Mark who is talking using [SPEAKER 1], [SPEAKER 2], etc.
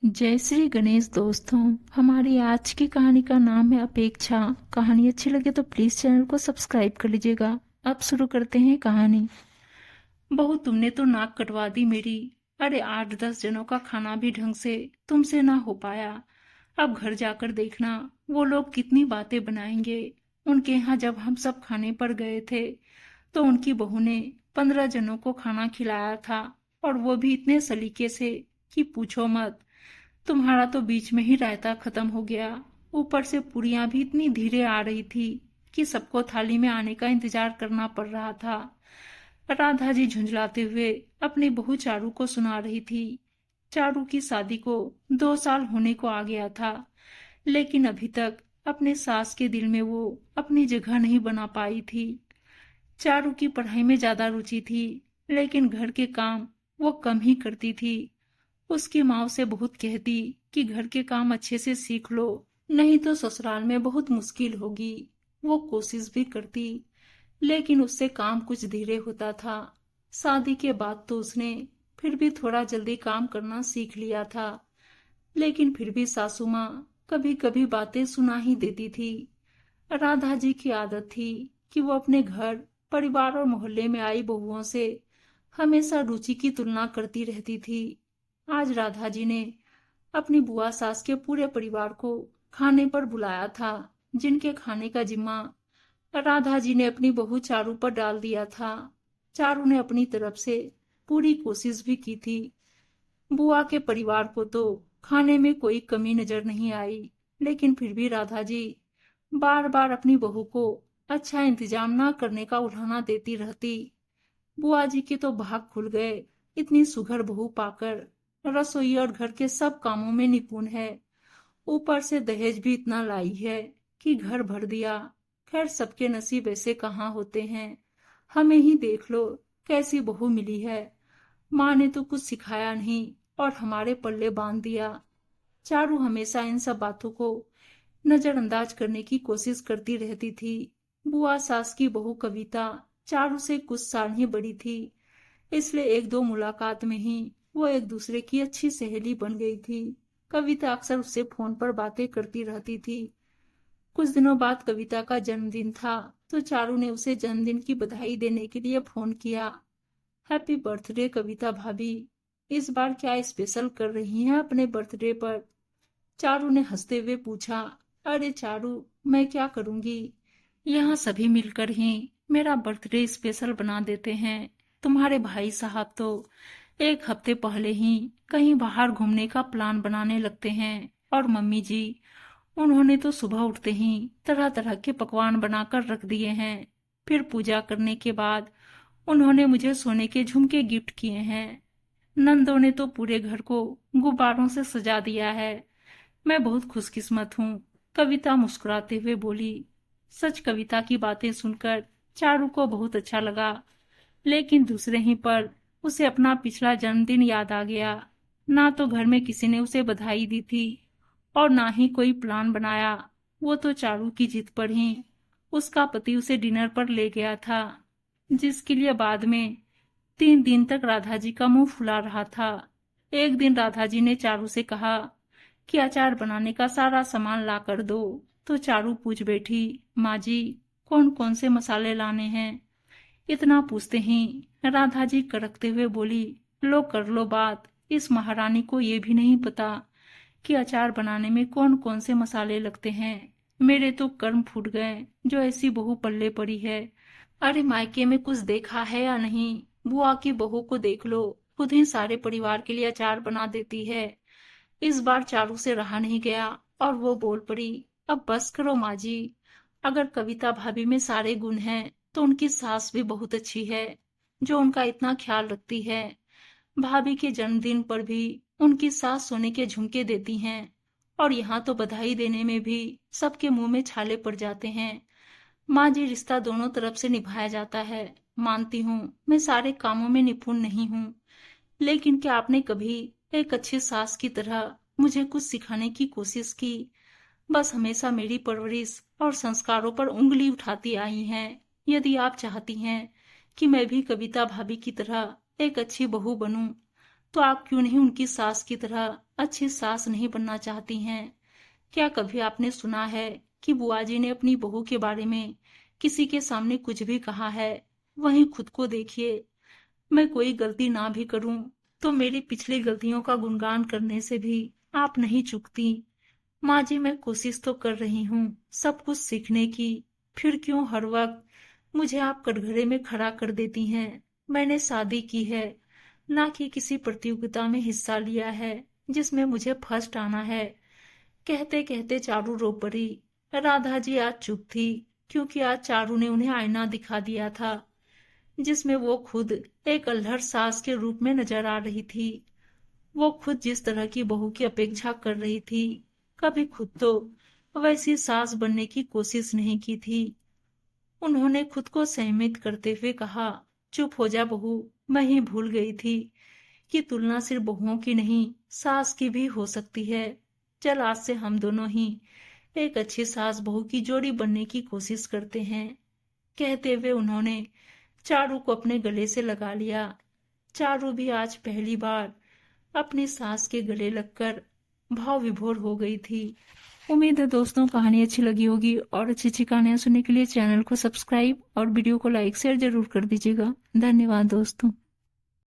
[SPEAKER 1] जय श्री गणेश दोस्तों। हमारी आज की कहानी का नाम है अपेक्षा। कहानी अच्छी लगे तो प्लीज चैनल को सब्सक्राइब कर लीजिएगा। अब शुरू करते हैं कहानी। बहू, तुमने तो नाक कटवा दी मेरी। अरे 8-10 जनों का खाना भी ढंग से तुमसे ना हो पाया। अब घर जाकर देखना वो लोग कितनी बातें बनाएंगे। उनके यहाँ जब हम सब खाने पर गए थे तो उनकी बहू ने 15 जनों को खाना खिलाया था, और वो भी इतने सलीके से कि पूछो मत। तुम्हारा तो बीच में ही रायता खत्म हो गया। ऊपर से पूरियां भी इतनी धीरे आ रही थी कि सबको थाली में आने का इंतजार करना पड़ रहा था। राधा जी झुंझलाते हुए अपनी बहू चारू को सुना रही थी। चारू की शादी को 2 साल होने को आ गया था, लेकिन अभी तक अपने सास के दिल में वो अपनी जगह नहीं बना पाई थी। चारू की पढ़ाई में ज्यादा रुचि थी, लेकिन घर के काम वो कम ही करती थी। उसकी माँ उसे बहुत कहती कि घर के काम अच्छे से सीख लो, नहीं तो ससुराल में बहुत मुश्किल होगी। वो कोशिश भी करती, लेकिन उससे काम कुछ धीरे होता था। शादी के बाद तो उसने फिर भी थोड़ा जल्दी काम करना सीख लिया था, लेकिन फिर भी सासू माँ कभी कभी बातें सुना ही देती थी। राधा जी की आदत थी कि वो अपने घर, परिवार और मोहल्ले में आई बहुओं से हमेशा रुचि की तुलना करती रहती थी। आज राधा जी ने अपनी बुआ सास के पूरे परिवार को खाने पर बुलाया था, जिनके खाने का जिम्मा राधा जी ने अपनी बहू चारू पर डाल दिया था। चारू ने अपनी तरफ से पूरी कोशिश भी की थी। बुआ के परिवार को तो खाने में कोई कमी नजर नहीं आई, लेकिन फिर भी राधा जी बार बार अपनी बहू को अच्छा इंतजाम ना करने का उल्हाना देती रहती। बुआ जी के तो भाग खुल गए। इतनी सुघर बहू पाकर रसोई और घर के सब कामों में निपुण है। ऊपर से दहेज भी इतना लाई है कि घर भर दिया। खैर, सबके नसीब ऐसे कहाँ होते हैं। हमें ही देख लो कैसी बहू मिली है। माँ ने तो कुछ सिखाया नहीं और हमारे पल्ले बांध दिया। चारू हमेशा इन सब बातों को नजरअंदाज करने की कोशिश करती रहती थी। बुआ सास की बहू कविता चारू से कुछ साल ही बड़ी थी, इसलिए 1-2 मुलाकात में ही वो एक दूसरे की अच्छी सहेली बन गई थी। कविता अक्सर उससे फोन पर बातें करती रहती थी। कुछ दिनों बाद कविता का जन्मदिन था, तो चारू ने उसे जन्मदिन की बधाई देने के लिए फोन किया। हैप्पी बर्थडे कविता भाभी। इस बार क्या स्पेशल कर रही हैं अपने बर्थडे पर? चारू ने हंसते हुए पूछा। अरे चारू, मैं क्या करूंगी, यहाँ सभी मिलकर ही मेरा बर्थडे स्पेशल बना देते हैं। तुम्हारे भाई साहब तो 1 हफ्ते पहले ही कहीं बाहर घूमने का प्लान बनाने लगते हैं, और मम्मी जी, उन्होंने तो सुबह उठते ही तरह तरह के पकवान बनाकर रख दिए हैं। फिर पूजा करने के बाद उन्होंने मुझे सोने के झुमके गिफ्ट किए हैं। नंदों ने तो पूरे घर को गुब्बारों से सजा दिया है। मैं बहुत खुशकिस्मत हूँ, कविता मुस्कुराते हुए बोली। सच कविता की बातें सुनकर चारू को बहुत अच्छा लगा, लेकिन दूसरे ही पर उसे अपना पिछला जन्मदिन याद आ गया। ना तो घर में किसी ने उसे बधाई दी थी और ना ही कोई प्लान बनाया। वो तो चारू की जिद पर ही उसका पति उसे डिनर पर ले गया था, जिसके लिए बाद में 3 दिन तक राधा जी का मुंह फुला रहा था। एक दिन राधा जी ने चारू से कहा कि अचार बनाने का सारा सामान ला कर दो, तो चारू पूछ बैठी, माँ जी, कौन कौन से मसाले लाने हैं? इतना पूछते ही राधा जी कड़कते हुए बोली, लो कर लो बात। इस महारानी को ये भी नहीं पता कि अचार बनाने में कौन कौन से मसाले लगते हैं। मेरे तो कर्म फूट गए जो ऐसी बहू पल्ले पड़ी है। अरे मायके में कुछ देखा है या नहीं? बुआ की बहू को देख लो, खुद ही सारे परिवार के लिए अचार बना देती है। इस बार चारू से रहा नहीं गया और वो बोल पड़ी, अब बस करो माँ जी। अगर कविता भाभी में सारे गुण हैं तो उनकी सास भी बहुत अच्छी है, जो उनका इतना ख्याल रखती है। भाभी के जन्मदिन पर भी उनकी सास सोने के झुमके देती हैं, और यहाँ तो बधाई देने में भी सबके मुंह में छाले पड़ जाते हैं। माँ जी, रिश्ता दोनों तरफ से निभाया जाता है। मानती हूँ मैं सारे कामों में निपुण नहीं हूँ, लेकिन क्या आपने कभी एक अच्छी सास की तरह मुझे कुछ सिखाने की कोशिश की? बस हमेशा मेरी परवरिश और संस्कारों पर उंगली उठाती आई हैं। यदि आप चाहती हैं कि मैं भी कविता भाभी की तरह एक अच्छी बहू बनूं, तो आप क्यों नहीं उनकी सास की तरह अच्छी सास नहीं बनना चाहती हैं? क्या कभी आपने सुना है कि बुआ जी ने अपनी बहू के बारे में किसी के सामने कुछ भी कहा है? वहीं खुद को देखिए, मैं कोई गलती ना भी करूं तो मेरी पिछली गलतियों का गुणगान करने से भी आप नहीं चूकती। माँ जी, मैं कोशिश तो कर रही हूँ सब कुछ सीखने की, फिर क्यों हर वक्त मुझे आप कटघरे में खड़ा कर देती हैं? मैंने शादी की है, ना कि किसी प्रतियोगिता में हिस्सा लिया है जिसमें मुझे फर्स्ट आना है। कहते कहते चारू रो पड़ी। राधा जी आज चुप थी, क्योंकि आज चारू ने उन्हें आईना दिखा दिया था जिसमें वो खुद एक अल्हड़ सास के रूप में नजर आ रही थी। वो खुद जिस तरह की बहू की अपेक्षा कर रही थी, कभी खुद तो वैसी सास बनने की कोशिश नहीं की थी। उन्होंने खुद को संयमित करते हुए कहा, चुप हो जा बहू, मैं ही भूल गई थी कि तुलना सिर्फ बहुओं की नहीं, सास की भी हो सकती है। चल आज से हम दोनों ही एक अच्छी सास बहू की जोड़ी बनने की कोशिश करते हैं। कहते हुए उन्होंने चारू को अपने गले से लगा लिया। चारू भी आज पहली बार अपनी सास के गले लगकर भाव विभोर हो गई थी। उम्मीद है दोस्तों कहानी अच्छी लगी होगी, और अच्छी अच्छी कहानियां सुनने के लिए चैनल को सब्सक्राइब और वीडियो को लाइक शेयर जरूर कर दीजिएगा। धन्यवाद दोस्तों।